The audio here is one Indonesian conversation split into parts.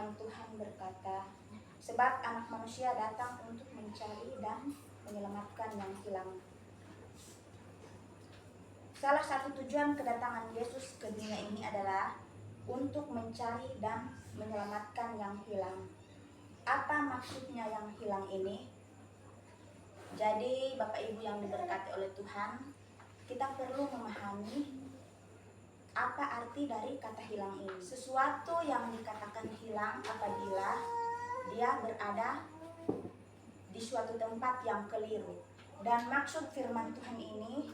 firman Tuhan berkata, sebab anak manusia datang untuk mencari dan menyelamatkan yang hilang. Salah satu tujuan kedatangan Yesus ke dunia ini adalah untuk mencari dan menyelamatkan yang hilang. Apa maksudnya yang hilang ini? Jadi Bapak Ibu yang diberkati oleh Tuhan, kita perlu memahami apa arti dari kata hilang ini. Sesuatu yang dikatakan hilang apabila dia berada di suatu tempat yang keliru. Dan maksud firman Tuhan ini,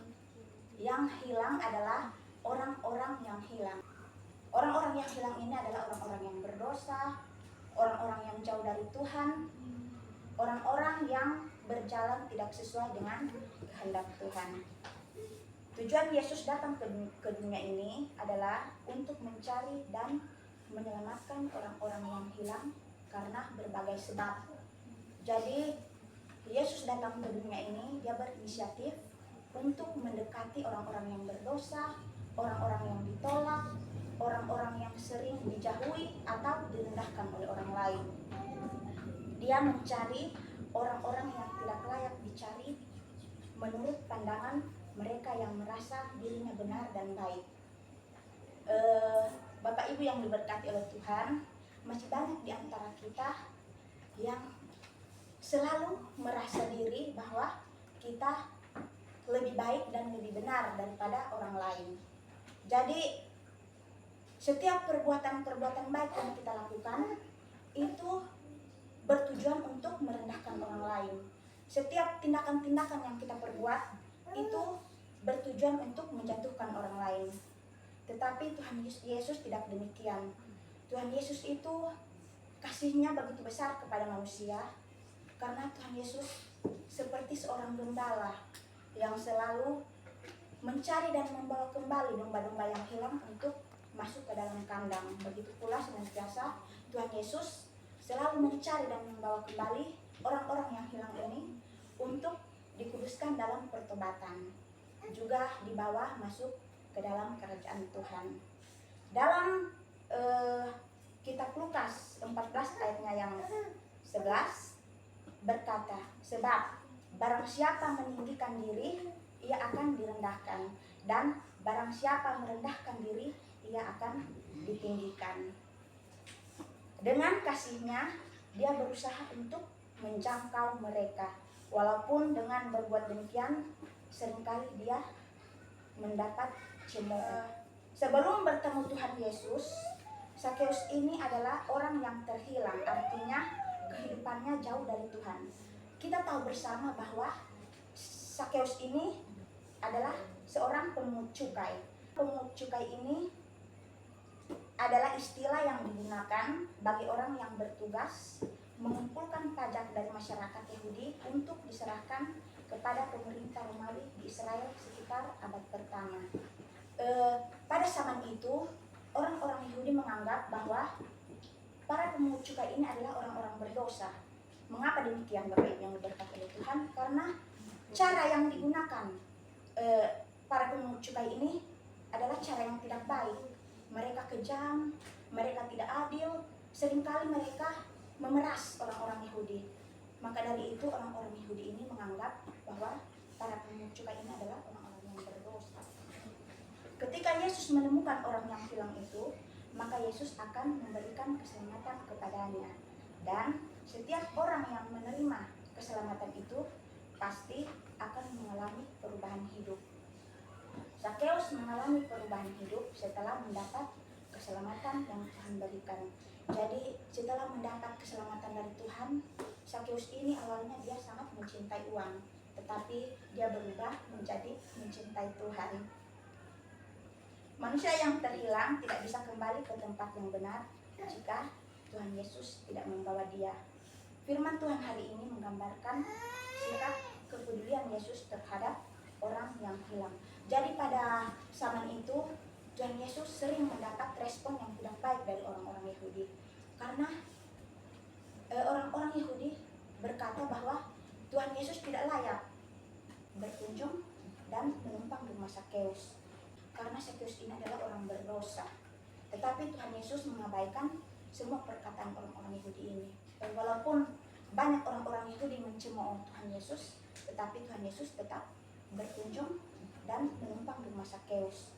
yang hilang adalah orang-orang yang hilang. Orang-orang yang hilang ini adalah orang-orang yang berdosa, orang-orang yang jauh dari Tuhan, orang-orang yang berjalan tidak sesuai dengan kehendak Tuhan. Tujuan Yesus datang ke dunia ini adalah untuk mencari dan menyelamatkan orang-orang yang hilang karena berbagai sebab. Jadi Yesus datang ke dunia ini, dia berinisiatif untuk mendekati orang-orang yang berdosa, orang-orang yang ditolak, orang-orang yang sering dijauhi atau direndahkan oleh orang lain. Dia mencari orang-orang yang tidak layak dicari menurut pandangan mereka yang merasa dirinya benar dan baik. Bapak Ibu yang diberkati oleh Tuhan, masih banyak di antara kita yang selalu merasa diri bahwa kita lebih baik dan lebih benar daripada orang lain. Jadi setiap perbuatan-perbuatan baik yang kita lakukan itu bertujuan untuk merendahkan orang lain. Setiap tindakan-tindakan yang kita perbuat itu bertujuan untuk menjatuhkan orang lain. Tetapi Tuhan Yesus tidak demikian. Tuhan Yesus itu kasihnya begitu besar kepada manusia, karena Tuhan Yesus seperti seorang gembala yang selalu mencari dan membawa kembali domba-domba yang hilang untuk masuk ke dalam kandang. Begitu pula senantiasa Tuhan Yesus selalu mencari dan membawa kembali orang-orang yang hilang ini untuk dikuduskan dalam pertobatan, juga dibawa masuk ke dalam kerajaan Tuhan. Dalam kitab Lukas 14 ayatnya yang 11 berkata, sebab barang siapa meninggikan diri, ia akan direndahkan, dan barang siapa merendahkan diri, ia akan ditinggikan. Dengan kasihnya, dia berusaha untuk menjangkau mereka. Walaupun dengan berbuat demikian, seringkali dia mendapat cemooh. Sebelum bertemu Tuhan Yesus, Sakeus ini adalah orang yang terhilang, artinya kehidupannya jauh dari Tuhan. Kita tahu bersama bahwa Sakeus ini adalah seorang pemungut cukai. Pemungut cukai ini adalah istilah yang digunakan bagi orang yang bertugas mengumpulkan pajak dari masyarakat Yahudi untuk diserahkan kepada pemerintah Romawi di Israel sekitar abad pertama. Pada zaman itu, orang-orang Yahudi menganggap bahwa para pemungut cukai ini adalah orang-orang berdosa. Mengapa demikian, Bapak Ibu yang diberkati oleh Tuhan? Karena cara yang digunakan para pemungut cukai ini adalah cara yang tidak baik. Mereka kejam, mereka tidak adil, seringkali mereka memeras orang-orang Yahudi. Maka dari itu orang-orang Yahudi ini menganggap bahwa para pemungut cukai ini adalah orang-orang yang berdosa. Ketika Yesus menemukan orang yang hilang itu, maka Yesus akan memberikan keselamatan kepadanya. Dan setiap orang yang menerima keselamatan itu pasti akan mengalami perubahan hidup. Sakeus mengalami perubahan hidup setelah mendapat keselamatan yang Tuhan berikan. Jadi setelah mendapat keselamatan dari Tuhan, Sakeus ini awalnya dia sangat mencintai uang, tetapi dia berubah menjadi mencintai Tuhan. Manusia yang terhilang tidak bisa kembali ke tempat yang benar jika Tuhan Yesus tidak membawa dia. Firman Tuhan hari ini menggambarkan sikap kepedulian Yesus terhadap orang yang hilang. Jadi pada zaman itu Tuhan Yesus sering mendapat respon yang tidak baik dari orang-orang Yahudi, karena orang-orang Yahudi berkata bahwa Tuhan Yesus tidak layak berkunjung dan menumpang di rumah Sakeus, karena Sakeus ini adalah orang berdosa. Tetapi Tuhan Yesus mengabaikan semua perkataan orang-orang Yahudi ini. Dan walaupun banyak orang-orang Yahudi mencemooh Tuhan Yesus, tetapi Tuhan Yesus tetap berkunjung dan menumpang di rumah Sakeus.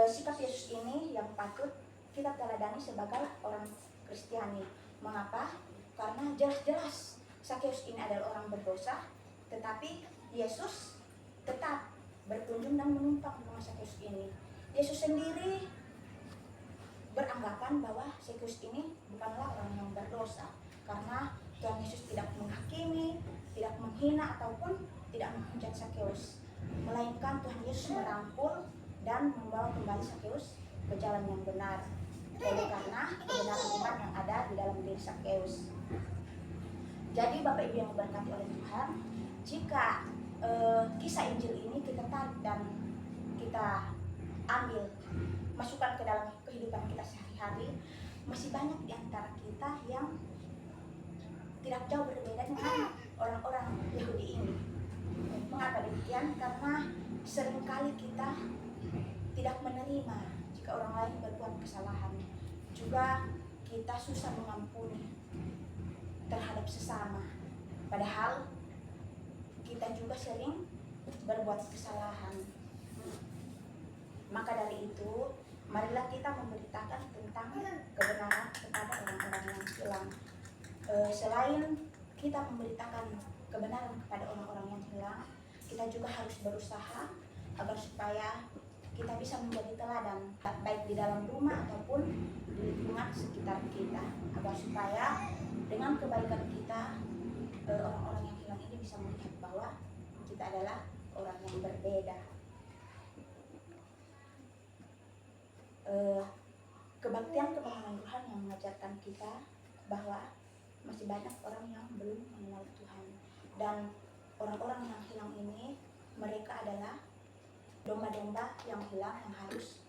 Sikap Yesus ini yang patut kita teladani sebagai orang Kristiani. Mengapa? Karena jelas-jelas Sakeus ini adalah orang berdosa, tetapi Yesus tetap berkunjung dan menumpang di rumah Sakeus ini. Yesus sendiri beranggapan bahwa Sakeus ini bukanlah orang yang berdosa, karena Tuhan Yesus tidak menghakimi, tidak menghina ataupun tidak menghujat Sakeus, melainkan Tuhan Yesus merangkul dan membawa kembali Sakeus ke jalan yang benar, oleh karena kebenaran iman yang ada di dalam diri Sakeus. Jadi Bapak Ibu yang diberkati oleh Tuhan, jika kisah Injil ini kita tarik dan kita ambil masukkan ke dalam kehidupan kita sehari-hari, masih banyak di antara kita yang tidak jauh berbeda dengan orang-orang Yahudi ini. Mengapa demikian? Karena seringkali kita tidak menerima jika orang lain berbuat kesalahan. Juga kita susah mengampuni terhadap sesama. Padahal kita juga sering berbuat kesalahan. Maka dari itu, marilah kita memberitakan tentang kebenaran kepada orang-orang yang hilang. Selain kita memberitakan kebenaran kepada orang-orang yang hilang, kita juga harus berusaha agar supaya kita bisa menjadi teladan, baik di dalam rumah ataupun di lingkungan sekitar kita, agar supaya dengan kebaikan kita, orang-orang yang hilang ini bisa melihat bahwa kita adalah orang yang berbeda. Kebaktian kebangunan Tuhan yang mengajarkan kita bahwa masih banyak orang yang belum mengenal Tuhan, dan orang-orang yang hilang ini mereka adalah domba-domba yang hilang yang harus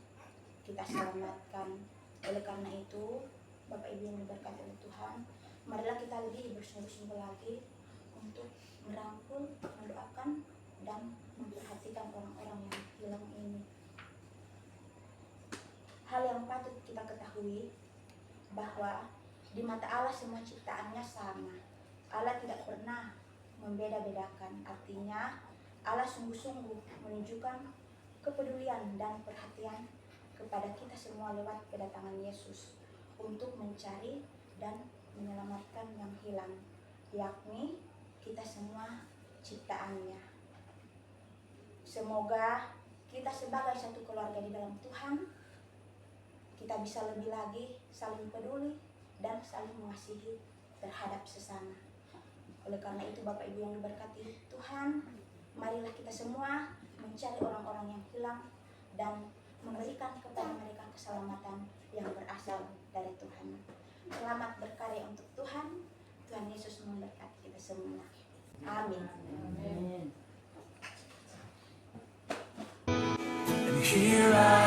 kita selamatkan. Oleh karena itu, Bapak Ibu yang diberkati oleh Tuhan, marilah kita lebih bersungguh-sungguh lagi untuk merangkul, mendoakan, dan memperhatikan orang-orang yang hilang ini. Hal yang patut kita ketahui bahwa di mata Allah semua ciptaannya sama. Allah tidak pernah membeda-bedakan. Artinya Allah sungguh-sungguh menunjukkan kepedulian dan perhatian kepada kita semua lewat kedatangan Yesus untuk mencari dan menyelamatkan yang hilang, yakni kita semua ciptaannya. Semoga kita sebagai satu keluarga di dalam Tuhan, kita bisa lebih lagi saling peduli dan saling mengasihi terhadap sesama. Oleh karena itu Bapak Ibu yang diberkati Tuhan, marilah kita semua mencari orang-orang yang hilang dan memberikan kepada mereka keselamatan yang berasal dari Tuhan. Selamat berkarya untuk Tuhan. Tuhan Yesus memberkati kita semua. Amin. And here I